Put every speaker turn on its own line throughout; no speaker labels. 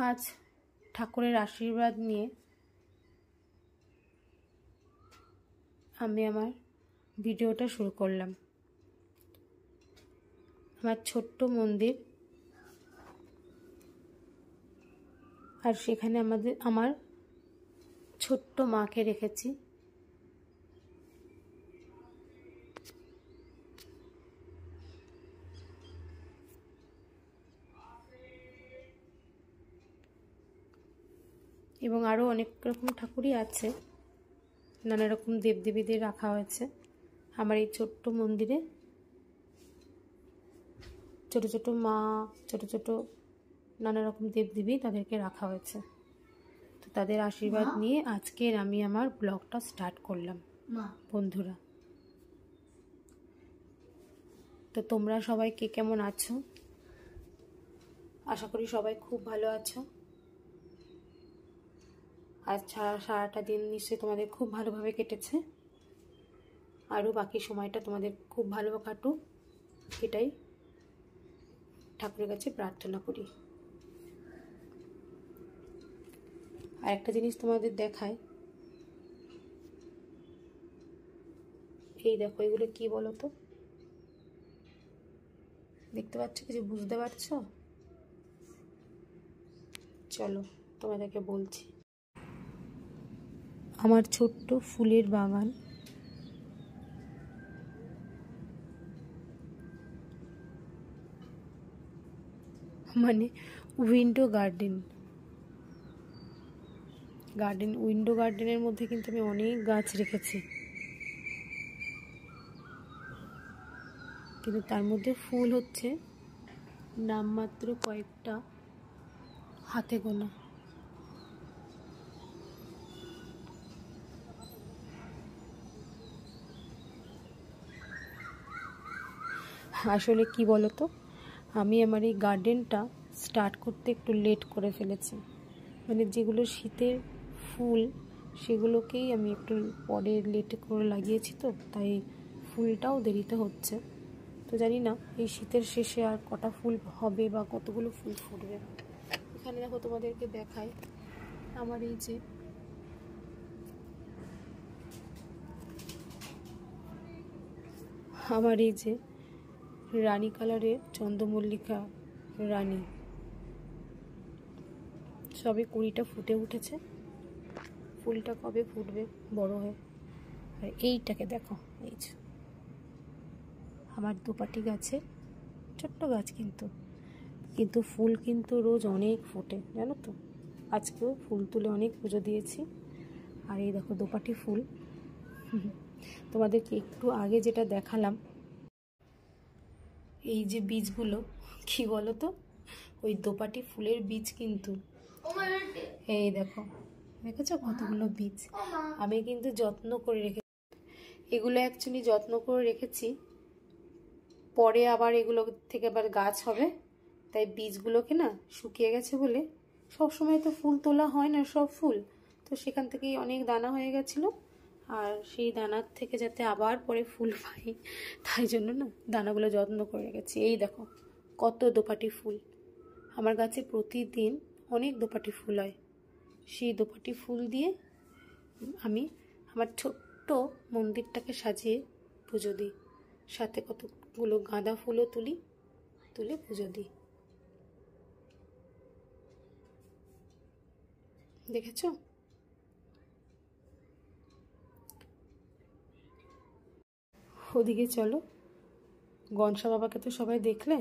আজ ঠাকুরের আশীর্বাদ নিয়ে আমি আমার ভিডিওটা শুরু করলাম। আমার ছোট্ট মন্দির, আর সেখানে আমার ছোট্ট মাকে রেখেছি। এবং আরও অনেক রকম ঠাকুরই আছে, নানা রকম দেবদেবীদের রাখা হয়েছে আমার এই ছোট্ট মন্দিরে। ছোট ছোট মা, ছোট ছোট নানা রকম দেবদেবী তাদেরকে রাখা হয়েছে। তো তাদের আশীর্বাদ নিয়ে আজকের আমি আমার ব্লগটা স্টার্ট করলাম বন্ধুরা। তো তোমরা সবাই কে কেমন আছো? আশা করি সবাই খুব ভালো আছো। আজ সারাটা দিন নিশ্চয়ই তোমাদের খুব ভালোভাবে কেটেছে। আরও বাকি সময়টা তোমাদের খুব ভালো কাটুক, এটাই ঠাকুরের কাছে প্রার্থনা করি। আর একটা জিনিস তোমাদের দেখায়, এই দেখো, এগুলো কি বলো তো? দেখতে পাচ্ছ? কিছু বুঝতে পারছো? চলো তোমাদেরকে বলছি। আমার ছোট্ট ফুলের বাগান, মানে উইন্ডো গার্ডেন। উইন্ডো গার্ডেনের মধ্যে কিন্তু আমি অনেক গাছ রেখেছি, কিন্তু তার মধ্যে ফুল হচ্ছে নামমাত্র কয়েকটা, হাতে গোনা। আসলে কি বলতো, আমি আমার এই গার্ডেনটা স্টার্ট করতে একটু লেট করে ফেলেছি। মানে যেগুলো শীতের ফুল সেগুলোকেই আমি একটু পরে লেট করে লাগিয়েছি, তো তাই ফুলটাও দেরিতে হচ্ছে। তো জানি না এই শীতের শেষে আর কটা ফুল হবে বা কতগুলো ফুল ফুটবে। এখানে দেখো, তোমাদেরকে দেখাই আমার এই যে রানী কালারের চন্দ্রমল্লিকা রানী, সবে 20টা ফুটে উঠেছে। ফুলটা কবে ফুটবে বড় হয়। আর এইটাকে দেখো, এই যে আমার দুপাটি গাছে, ছোট্ট গাছ কিন্তু ফুল কিন্তু রোজ অনেক ফোটে, জানো তো। আজকেও ফুল তুলে অনেক পুজো দিয়েছি। আর এই দেখো দোপাটি ফুল। তোমাদেরকে একটু আগে যেটা দেখালাম, এই যে বীজগুলো, কি বলো তো, ওই দোপাটি ফুলের বীজ কিন্তু। এই দেখো, দেখেছো কতগুলো বীজ? আমি কিন্তু যত্ন করে রেখেছি এগুলো, অ্যাকচুয়ালি যত্ন করে রেখেছি, পরে আবার এগুলো থেকে আবার গাছ হবে। তাই বীজগুলোকে না শুকিয়ে গেছে বলে, সব সময় তো ফুল তোলা হয় না সব ফুল, তো সেখান থেকেই অনেক দানা হয়ে গেছিল। আর সেই দানার থেকে যাতে আবার পরে ফুল পাই, তাই জন্য না দানাগুলো যত্ন করে রেখেছি। এই দেখো কত দোপাটি ফুল আমার গাছে, প্রতিদিন অনেক দোপাটি ফুল হয়। সেই দোপাটি ফুল দিয়ে আমি আমার ছোট্ট মন্দিরটাকে সাজিয়ে পুজো দিই। সাথে কতগুলো গাঁদা ফুলও তুলে পুজো দিই। দেখেছো? ওদিকে চলো, গনসা বাবাকে তো সবাই দেখলে,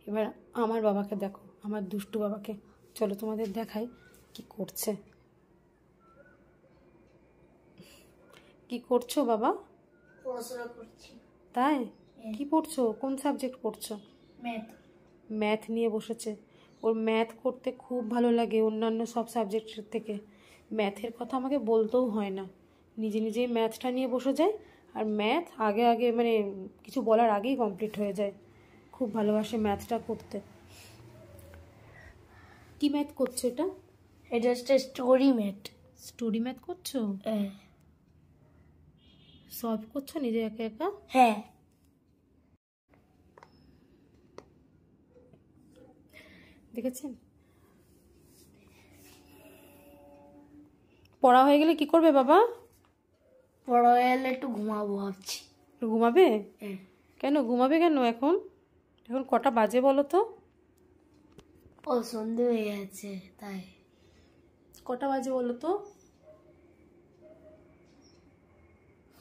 এবার আমার বাবাকে দেখো, আমার দুষ্টু বাবাকে। চলো তোমাদের দেখাই কি করছে। কি করছো বাবা?
পড়াশোনা করছি।
তাই? কি পড়ছো? কোন সাবজেক্ট পড়ছো? ম্যাথ নিয়ে বসেছে। ওর ম্যাথ করতে খুব ভালো লাগে অন্যান্য সব সাবজেক্টের থেকে। ম্যাথের কথা আমাকে বলতেও হয় না, নিজে নিজেই ম্যাথটা নিয়ে বসে যায়। আর ম্যাথ আগে মানে কিছু বলার আগেই কমপ্লিট হয়ে যায়। খুব ভালোবাসে ম্যাথটা করতে। কি ম্যাথ করছো এটা?
এটা হচ্ছে স্টোরি ম্যাথ।
স্টোরি ম্যাথ করছো?
হ্যাঁ।
সলভ করছো নিজে একা একা?
হ্যাঁ।
দেখেছেন? পড়া হয়ে গেলে কি করবে বাবা?
বড় হয়ে গেলে একটু ঘুমাবো ভাবছি।
একটু ঘুমাবে?
হ্যাঁ।
কেন ঘুমাবে কেন এখন? এখন কটা বাজে বলো তো?
ও সন্ধে হয়ে গেছে তাই।
কটা বাজে বলো তো?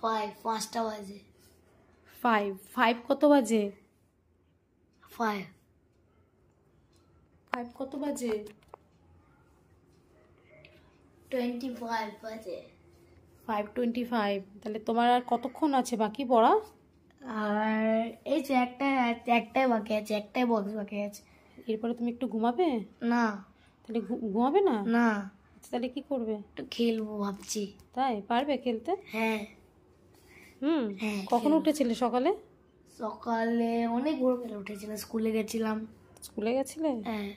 5টা বাজে।
5 কত বাজে?
5
কত বাজে?
25 বাজে।
5:25। তাহলে তোমার আর কতক্ষণ আছে বাকি পড়া?
আর এই যে একটাই বাকি আছে, একটাই বক্স বাকি আছে।
এরপরে তুমি একটু ঘুমাবে?
না
তাহলে ঘুমাবে না?
না,
তাহলে কি করবে?
একটু খেলবো ভাবছি।
তাই পারবে খেলতে?
হ্যাঁ। হ্যাঁ,
কখন উঠেছিলে সকালে?
সকালে অনেক ভোরবেলা উঠেছিলাম, স্কুলে গেছিলাম।
স্কুলে গেছিলে?
হ্যাঁ।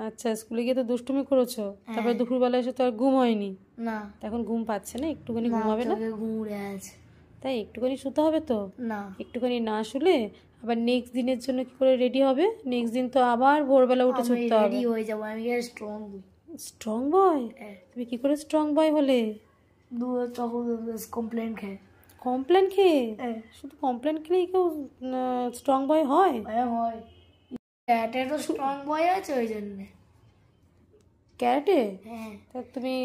আচ্ছা, স্কুলে গিয়ে তো দুষ্টুমি করেছো, তারপরে দুপুরবেলা এসে তো আর ঘুম হয়নি।
না,
এখন ঘুম পাচ্ছে না? একটুখানি ঘুমাবে না?
ঘুম উড়ে আছে।
তাই একটুখানি শুতে হবে তো।
না,
একটুখানি না শুলে আবার নেক্সট দিনের জন্য কি করে রেডি হবে? নেক্সট দিন তো আবার ভোরবেলা উঠে ছুটতে হবে।
রেডি হয়ে যাবো, আমি স্ট্রং।
স্ট্রং বয়? তুমি কি করে স্ট্রং বয় হলে?
কমপ্লেন খেয়ে।
কমপ্লেন খেয়ে? শুধু কমপ্লেন খেলেই কেউ স্ট্রং বয় হয়?
হয়। ক্যাটে তো স্ট্রং বয় আছে ওই জন্য।
ক্যারাটে?
হ্যাঁ।
তা তুমি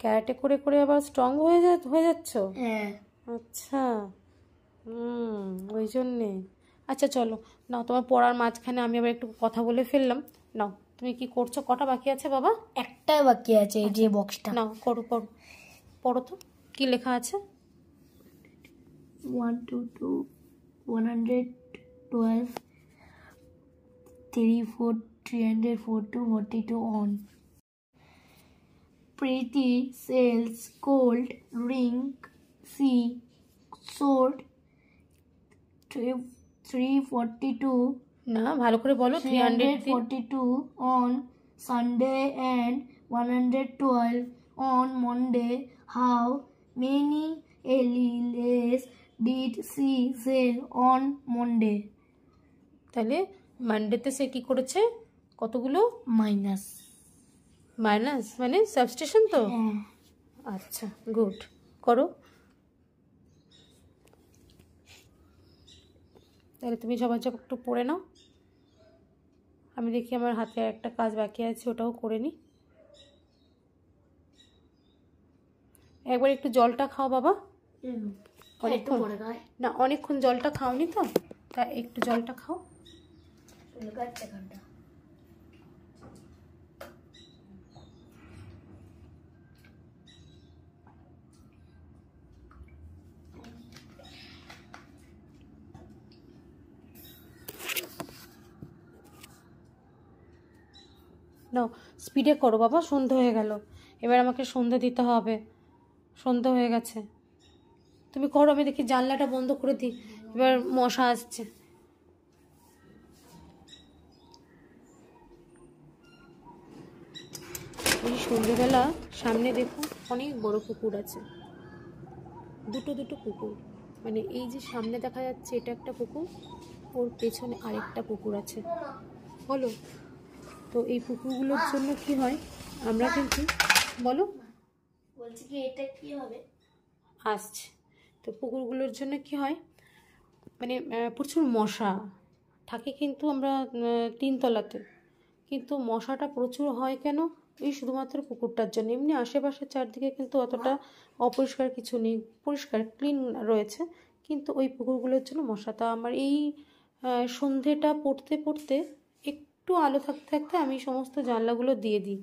ক্যারাটে করে করে আবার স্ট্রং হয়ে যাচ্ছ?
হ্যাঁ।
আচ্ছা, ওই জন্যে। আচ্ছা চলো, নাও তোমার পড়ার মাঝখানে আমি আবার একটু কথা বলে ফেললাম। নাও, তুমি কি করছো? কটা বাকি আছে বাবা?
একটাই বাকি আছে, এই যে বক্সটা।
নাও করো, পড়ো পড়ো তো। কি লেখা আছে?
122 112 34 342 42 on. Preeti sells gold ring, see sold 342
না, ভালো করে বলো।
342 on Sunday and 112 on Monday. How many LLs did she sell on Monday?
তাহলে মানডেতে সে কি করেছে? কতগুলো?
মাইনাস
মানে সাবস্টিটিউশন তো? আচ্ছা, গুড, করো। তাহলে তুমি সবার যখন একটু পড়ে নাও, আমি দেখি আমার হাতে একটা কাজ বাকি আছে, ওটাও করে নিই। একবার একটু জলটা খাও বাবা। অনেকক্ষণ না, অনেকক্ষণ জলটা খাওনি তো, তা একটু জলটা খাও। নাও, স্পিডে করো বাবা, সন্ধ্যা হয়ে গেল। এবার আমাকে সন্ধ্যা দিতে হবে, সন্ধ্যা হয়ে গেছে। তুমি করো, আমি দেখি জানলাটা বন্ধ করে দিই, এবার মশা আসছে। এই সন্ধ্যেবেলা সামনে দেখো অনেক বড় পুকুর আছে, দুটো পুকুর। মানে এই যে সামনে দেখা যাচ্ছে এটা একটা পুকুর, ওর পেছনে আরেকটা পুকুর আছে, বলো। তো এই পুকুরগুলোর জন্য কি হয়, আমরা কিন্তু, বলো,
বলছি কি এটা কি হবে
আসছে। তো পুকুরগুলোর জন্য কি হয়, মানে প্রচুর মশা থাকে, কিন্তু আমরা 3তলাতে, কিন্তু মশাটা প্রচুর হয় কেন? এই শুধুমাত্র পুকুরটার জন্য। এমনি আশেপাশের চারদিকে কিন্তু অতটা অপরিষ্কার কিছু নেই, পরিষ্কার ক্লিন রয়েছে, কিন্তু ওই পুকুরগুলোর জন্য মশা। তা আমার এই সন্ধেটা পড়তে পড়তে একটু আলো থাকতে থাকতে আমি সমস্ত জানলাগুলো দিয়ে দিই।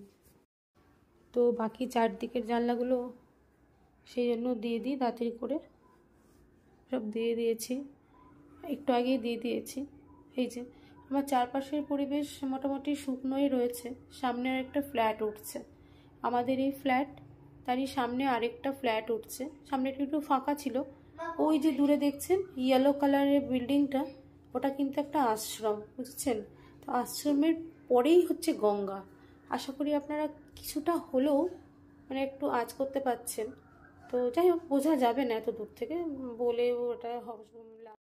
তো বাকি চারদিকের জানলাগুলো সেই জন্য দিয়ে দিই তাড়াতাড়ি করে, সব দিয়ে দিয়েছি, একটু আগেই দিয়ে দিয়েছি। এই যে আমার চারপাশের পরিবেশ মোটামুটি শুকনোই রয়েছে। সামনে আরেকটা ফ্ল্যাট উঠছে, আমাদের এই ফ্ল্যাট, তারই সামনে আরেকটা ফ্ল্যাট উঠছে। সামনে একটু ফাঁকা ছিল, ওই যে দূরে দেখছেন ইয়েলো কালারের বিল্ডিংটা, ওটা কিন্তু একটা আশ্রম, বুঝছেন? তো আশ্রমের পরেই হচ্ছে গঙ্গা। আশা করি আপনারা কিছুটা হলেও মানে একটু আঁচ করতে পারছেন। তো যাই হোক, বোঝা যাবে না এত দূর থেকে বলে, ওটা